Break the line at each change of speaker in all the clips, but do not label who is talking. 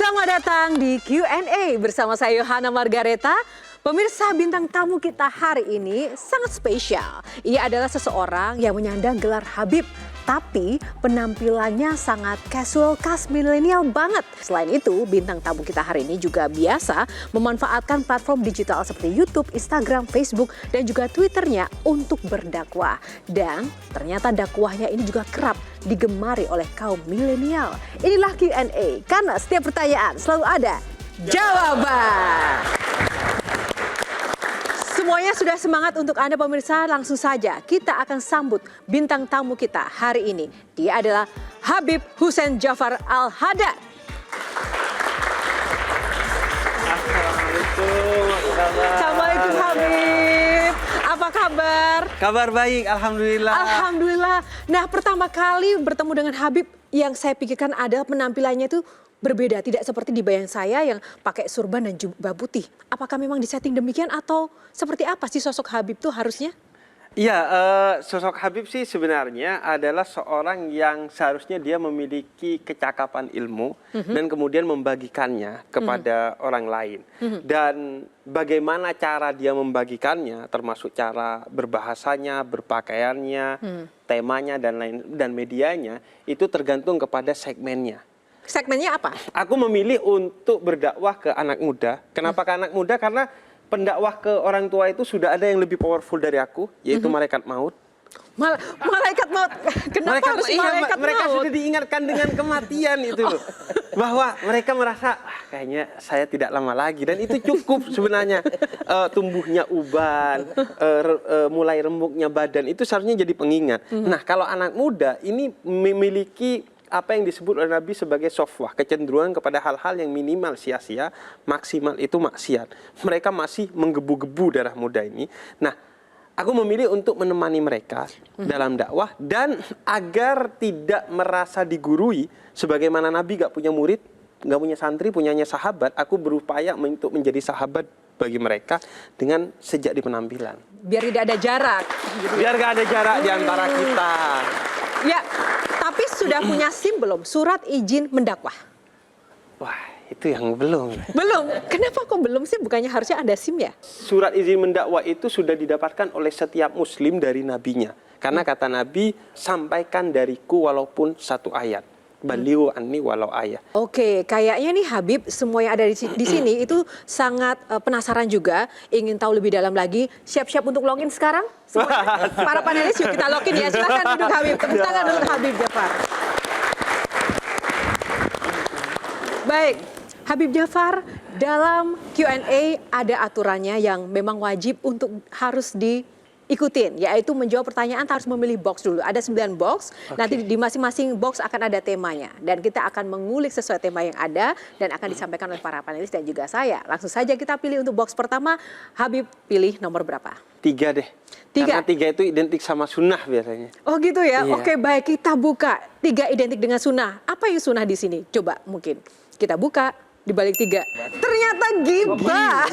Selamat datang di Q&A bersama saya Yohana Margareta. Pemirsa, bintang tamu kita hari ini sangat spesial. Ia adalah seseorang yang menyandang gelar Habib, tapi penampilannya sangat casual khas milenial banget. Selain itu, bintang tamu kita hari ini juga biasa memanfaatkan platform digital seperti YouTube, Instagram, Facebook, dan juga Twitternya untuk berdakwah. Dan ternyata dakwahnya ini juga kerap digemari oleh kaum milenial. Inilah Q&A, karena setiap pertanyaan selalu ada jawaban. Semuanya sudah semangat untuk Anda pemirsa, langsung saja kita akan sambut bintang tamu kita hari ini. Dia adalah Habib Hussein Jafar Al-Haddad. Assalamualaikum Habib. Apa kabar?
Kabar baik, alhamdulillah.
Alhamdulillah. Nah, pertama kali bertemu dengan Habib yang saya pikirkan adalah penampilannya itu berbeda, tidak seperti di bayang saya yang pakai surban dan jubah putih. Apakah memang disetting demikian atau seperti apa sih sosok Habib itu harusnya?
Iya, sosok Habib sih sebenarnya adalah seorang yang seharusnya dia memiliki kecakapan ilmu dan kemudian membagikannya kepada orang lain. Dan bagaimana cara dia membagikannya, termasuk cara berbahasanya, berpakaiannya, temanya dan medianya, itu tergantung kepada segmennya.
Segmennya apa?
Aku memilih untuk berdakwah ke anak muda. Kenapa ke anak muda? Karena pendakwah ke orang tua itu sudah ada yang lebih powerful dari aku, yaitu malaikat maut.
Malaikat maut? Kenapa harus malaikat maut?
Mereka sudah diingatkan dengan kematian itu loh. Bahwa mereka merasa, kayaknya saya tidak lama lagi. Dan itu cukup sebenarnya. Tumbuhnya uban, mulai remuknya badan, itu seharusnya jadi pengingat. Nah, kalau anak muda ini memiliki apa yang disebut oleh Nabi sebagai sofwah, kecenderungan kepada hal-hal yang minimal sia-sia, maksimal itu maksiat. Mereka masih menggebu-gebu darah muda ini. Nah, aku memilih untuk menemani mereka dalam dakwah dan agar tidak merasa digurui, sebagaimana Nabi gak punya murid, gak punya santri, punyanya sahabat, aku berupaya untuk menjadi sahabat bagi mereka dengan sejak di penampilan.
Biar tidak ada jarak.
Biar gak ada jarak di antara kita.
Ya, tapi sudah punya SIM belum? Surat izin mendakwah?
Wah, itu yang belum.
Belum? Kenapa kok belum sih? Bukannya harusnya ada SIM ya?
Surat izin mendakwah itu sudah didapatkan oleh setiap muslim dari nabinya. Karena kata Nabi, sampaikan dariku walaupun satu ayat. Baliu anni walau ayat.
Oke, kayaknya nih Habib, semua yang ada di sini itu sangat penasaran juga, ingin tahu lebih dalam lagi. Siap-siap untuk login sekarang? Semuanya? Para panelis yuk kita login ya. Silakan duduk Habib. Tepuk tangan dulu Habib Jafar. Baik, Habib Jafar, dalam Q&A ada aturannya yang memang wajib untuk harus diikutin, yaitu menjawab pertanyaan harus memilih box dulu. Ada 9 box, nanti di masing-masing box akan ada temanya. Dan kita akan mengulik sesuai tema yang ada dan akan disampaikan oleh para panelis dan juga saya. Langsung saja kita pilih untuk box pertama. Habib pilih nomor berapa?
3 deh.
3?
Karena 3 itu identik sama sunnah biasanya.
Oh gitu ya?
Iya.
Oke, baik, kita buka. 3 identik dengan sunnah. Apa yang sunnah di sini? Coba mungkin kita buka. Di balik 3, ternyata gibah.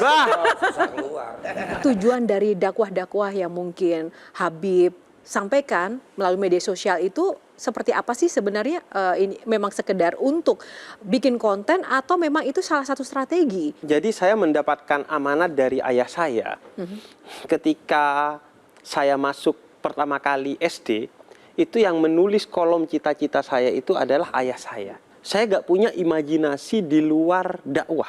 Tujuan dari dakwah-dakwah yang mungkin Habib sampaikan melalui media sosial itu seperti apa sih sebenarnya? Ini memang sekedar untuk bikin konten atau memang itu salah satu strategi?
Jadi saya mendapatkan amanat dari ayah saya. Ketika saya masuk pertama kali SD, itu yang menulis kolom cita-cita saya itu adalah ayah saya. Saya gak punya imajinasi di luar dakwah.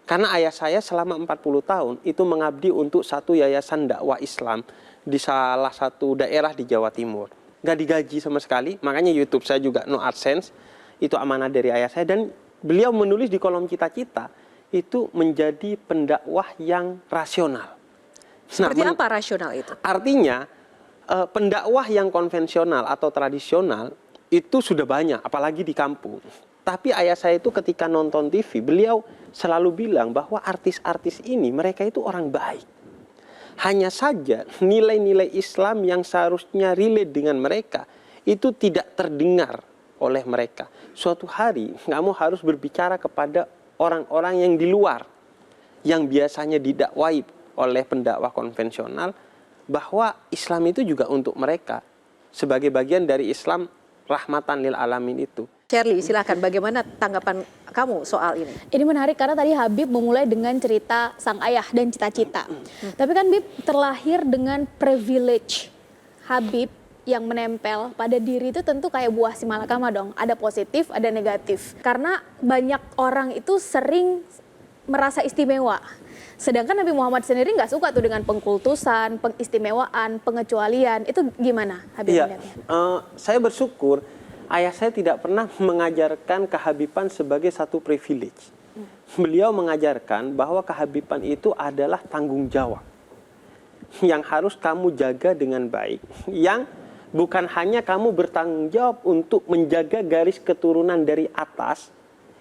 Karena ayah saya selama 40 tahun itu mengabdi untuk satu yayasan dakwah Islam di salah satu daerah di Jawa Timur. Gak digaji sama sekali, makanya YouTube saya juga no AdSense. Itu amanah dari ayah saya dan beliau menulis di kolom cita-cita itu menjadi pendakwah yang rasional.
Seperti apa rasional itu?
Artinya pendakwah yang konvensional atau tradisional itu sudah banyak, apalagi di kampung. Tapi ayah saya itu ketika nonton TV, beliau selalu bilang bahwa artis-artis ini mereka itu orang baik. Hanya saja nilai-nilai Islam yang seharusnya relate dengan mereka itu tidak terdengar oleh mereka. Suatu hari kamu harus berbicara kepada orang-orang yang di luar, yang biasanya didakwai oleh pendakwah konvensional, bahwa Islam itu juga untuk mereka. Sebagai bagian dari Islam rahmatan lil alamin itu.
Shirley, silakan. Bagaimana tanggapan kamu soal ini?
Ini menarik karena tadi Habib memulai dengan cerita sang ayah dan cita-cita. Tapi kan Habib terlahir dengan privilege. Habib yang menempel pada diri itu tentu kayak buah si malakama dong. Ada positif, ada negatif. Karena banyak orang itu sering merasa istimewa. Sedangkan Nabi Muhammad sendiri nggak suka tuh dengan pengkultusan, pengistimewaan, pengecualian. Itu gimana Habib
Iya,
melihatnya?
saya bersyukur ayah saya tidak pernah mengajarkan kehabiban sebagai satu privilege. Beliau mengajarkan bahwa kehabiban itu adalah tanggung jawab yang harus kamu jaga dengan baik, yang bukan hanya kamu bertanggung jawab untuk menjaga garis keturunan dari atas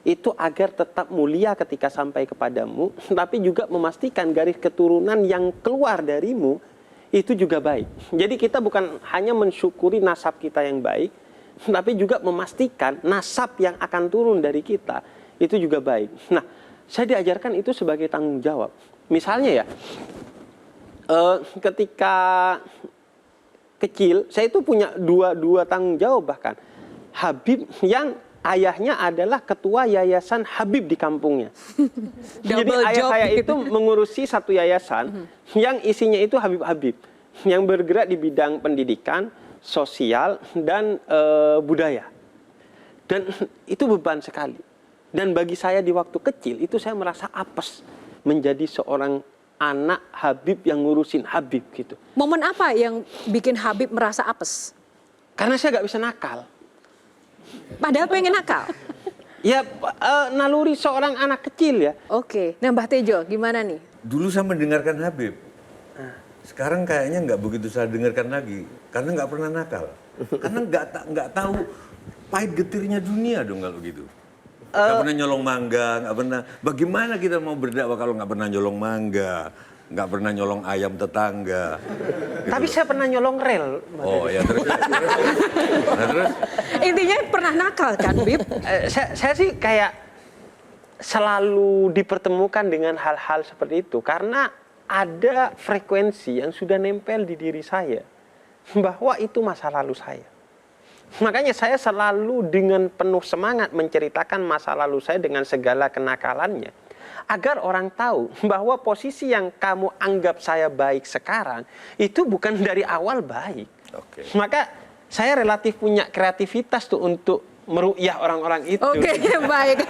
itu agar tetap mulia ketika sampai kepadamu, tapi juga memastikan garis keturunan yang keluar darimu itu juga baik. Jadi kita bukan hanya mensyukuri nasab kita yang baik, tapi juga memastikan nasab yang akan turun dari kita itu juga baik. Nah, saya diajarkan itu sebagai tanggung jawab. Misalnya ya, ketika kecil, saya itu punya dua tanggung jawab bahkan. Habib yang ayahnya adalah ketua yayasan Habib di kampungnya. Jadi
Double
ayah
job
saya
gitu.
itu mengurusi satu yayasan yang isinya itu Habib-Habib yang bergerak di bidang pendidikan, sosial, dan budaya. Dan itu beban sekali. Dan bagi saya di waktu kecil itu saya merasa apes menjadi seorang anak Habib yang ngurusin Habib gitu.
Momen apa yang bikin Habib merasa apes?
Karena saya nggak bisa nakal.
Padahal pengen nakal.
Ya naluri seorang anak kecil ya.
Oke, nah Mbah Tejo gimana nih?
Dulu saya mendengarkan Habib. Sekarang kayaknya nggak begitu saya dengarkan lagi, karena nggak pernah nakal. Karena nggak tahu pahit getirnya dunia dong kalau gitu. Nggak pernah nyolong mangga, nggak pernah. Bagaimana kita mau berdakwah kalau nggak pernah nyolong mangga, nggak pernah nyolong ayam tetangga. Gitu.
Tapi saya pernah nyolong rel.
Oh ya terus. Nah, terus
Intinya pernah nakal kan, Bib?
Saya sih kayak selalu dipertemukan dengan hal-hal seperti itu karena ada frekuensi yang sudah nempel di diri saya bahwa itu masa lalu saya. Makanya saya selalu dengan penuh semangat menceritakan masa lalu saya dengan segala kenakalannya agar orang tahu bahwa posisi yang kamu anggap saya baik sekarang itu bukan dari awal baik.
Oke.
Maka saya relatif punya kreativitas tuh untuk meru'yah orang-orang itu.
Oke, baik.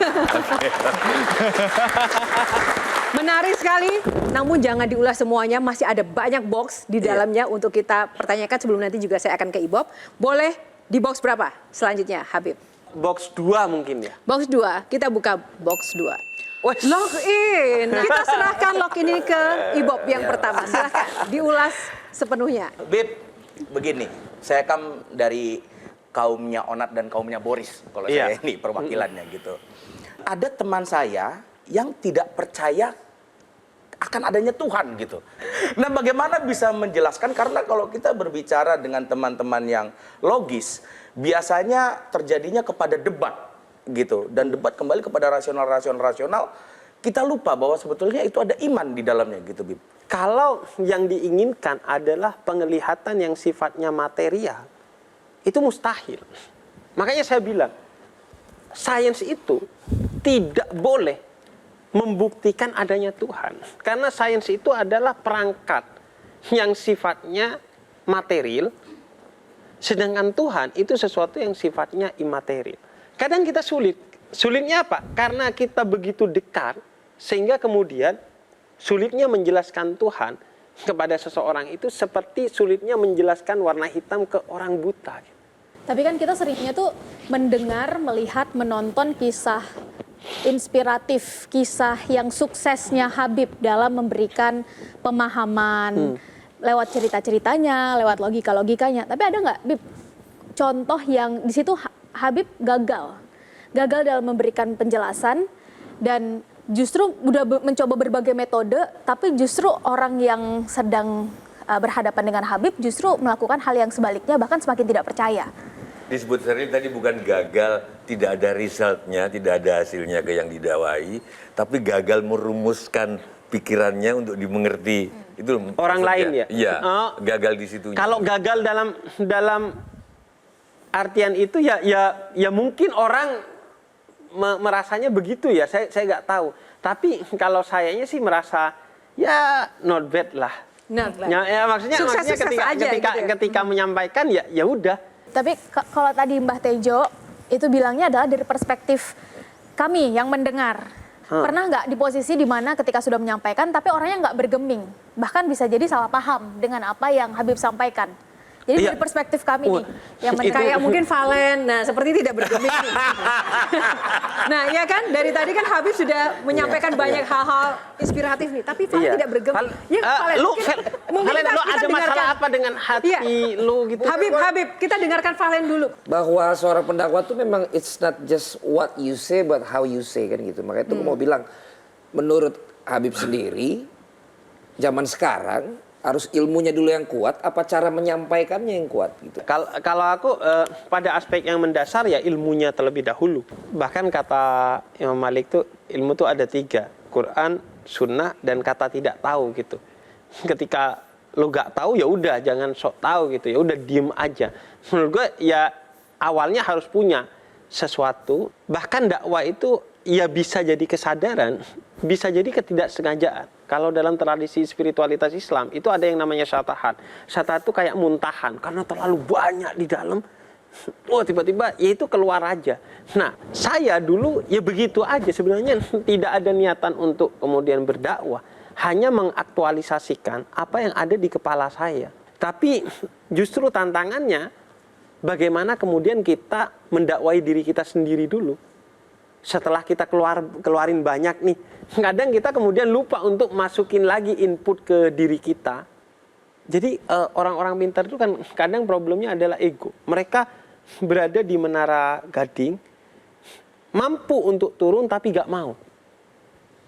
Menarik sekali, namun jangan diulas semuanya, masih ada banyak box di dalamnya untuk kita pertanyakan sebelum nanti juga saya akan ke Ibob. Boleh di box berapa selanjutnya, Habib?
Box 2 mungkin ya.
Box 2, kita buka box 2.
Wes.
Log in, kita serahkan log ini ke Ibob yang pertama. Silahkan diulas sepenuhnya.
Bib, begini, saya kan dari kaumnya Onat dan kaumnya Boris, kalau
Iya.
saya ini perwakilannya gitu. Ada teman saya yang tidak percaya akan adanya Tuhan gitu. Nah, bagaimana bisa menjelaskan? Karena kalau kita berbicara dengan teman-teman yang logis, biasanya terjadinya kepada debat gitu. Dan debat kembali kepada rasional, kita lupa bahwa sebetulnya itu ada iman di dalamnya gitu, Bib.
Kalau yang diinginkan adalah penglihatan yang sifatnya material, itu mustahil. Makanya saya bilang, sains itu tidak boleh membuktikan adanya Tuhan. Karena sains itu adalah perangkat yang sifatnya material, sedangkan Tuhan itu sesuatu yang sifatnya imaterial. Kadang kita sulit. Sulitnya apa? Karena kita begitu dekat, sehingga kemudian sulitnya menjelaskan Tuhan kepada seseorang itu seperti sulitnya menjelaskan warna hitam ke orang buta.
Tapi kan kita seringnya tuh mendengar, melihat, menonton kisah inspiratif, kisah yang suksesnya Habib dalam memberikan pemahaman lewat cerita-ceritanya, lewat logika-logikanya. Tapi ada nggak, Bib, contoh yang di situ Habib gagal dalam memberikan penjelasan dan justru udah mencoba berbagai metode, tapi justru orang yang sedang berhadapan dengan Habib justru melakukan hal yang sebaliknya, bahkan semakin tidak percaya.
disebut sering tadi bukan gagal, tidak ada resultnya, tidak ada hasilnya ke yang didakwai, tapi gagal merumuskan pikirannya untuk dimengerti. Itu
Orang
maksudnya.
lain ya?
Iya,
Oh.
gagal di situ.
Kalau gagal dalam artian itu ya mungkin orang merasanya begitu ya. Saya nggak tahu. Tapi kalau sayanya sih merasa ya not bad lah.
Nah,
Ya, maksudnya
sukses aja gitu ya.
ketika menyampaikan ya udah.
Tapi kalau tadi Mbah Tejo itu bilangnya adalah dari perspektif kami yang mendengar. Pernah nggak di posisi di mana ketika sudah menyampaikan tapi orangnya nggak bergeming, bahkan bisa jadi salah paham dengan apa yang Habib sampaikan. Jadi
Iya.
dari perspektif kami nih yang
Itu-
mendengar.
Kayak mungkin Valen, nah seperti tidak bergeming. Nah ya kan, dari tadi kan Habib sudah menyampaikan banyak hal-hal inspiratif nih, tapi Valen
Iya.
tidak bergeming. Ya, Valen,
Lu
mungkin
Valen,
kita
lu ada masalah
dengarkan.
apa dengan hati
Iya.
lu gitu?
Habib, kita dengarkan Valen dulu.
Bahwa seorang pendakwah itu memang it's not just what you say but how you say kan gitu. Makanya itu mau bilang menurut Habib sendiri zaman sekarang harus ilmunya dulu yang kuat apa cara menyampaikannya yang kuat gitu.
Kalau aku pada aspek yang mendasar ya ilmunya terlebih dahulu. Bahkan kata Imam Malik tuh ilmu tuh ada 3, Quran, Sunnah, dan kata tidak tahu gitu. Ketika lo gak tahu ya udah jangan sok tahu gitu, ya udah diem aja. Menurut gue ya awalnya harus punya sesuatu. Bahkan dakwah itu ya bisa jadi kesadaran, bisa jadi ketidaksengajaan. Kalau dalam tradisi spiritualitas Islam itu ada yang namanya syatahat. Syatahat itu kayak muntahan karena terlalu banyak di dalam. Oh tiba-tiba ya itu keluar aja. Nah saya dulu ya begitu aja sebenarnya tidak ada niatan untuk kemudian berdakwah. Hanya mengaktualisasikan apa yang ada di kepala saya. Tapi justru tantangannya bagaimana kemudian kita mendakwai diri kita sendiri dulu. Setelah kita keluarin banyak nih, kadang kita kemudian lupa untuk masukin lagi input ke diri kita. Jadi orang-orang pintar itu kan kadang problemnya adalah ego. Mereka berada di menara gading, mampu untuk turun tapi gak mau.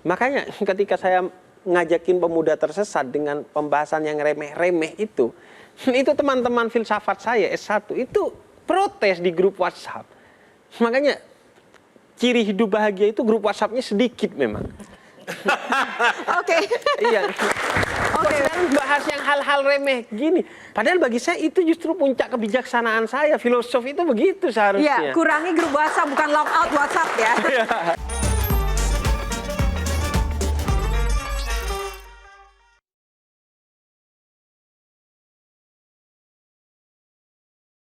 Makanya ketika saya ngajakin pemuda tersesat dengan pembahasan yang remeh-remeh itu teman-teman filsafat saya S1 itu protes di grup WhatsApp. Makanya ciri hidup bahagia itu grup WhatsApp-nya sedikit memang.
Oke.
Iya. Oke, bahas yang hal-hal remeh gini. Padahal bagi saya itu justru puncak kebijaksanaan saya. Filosof itu begitu seharusnya.
Ya, kurangi grup WhatsApp, bukan logout WhatsApp ya.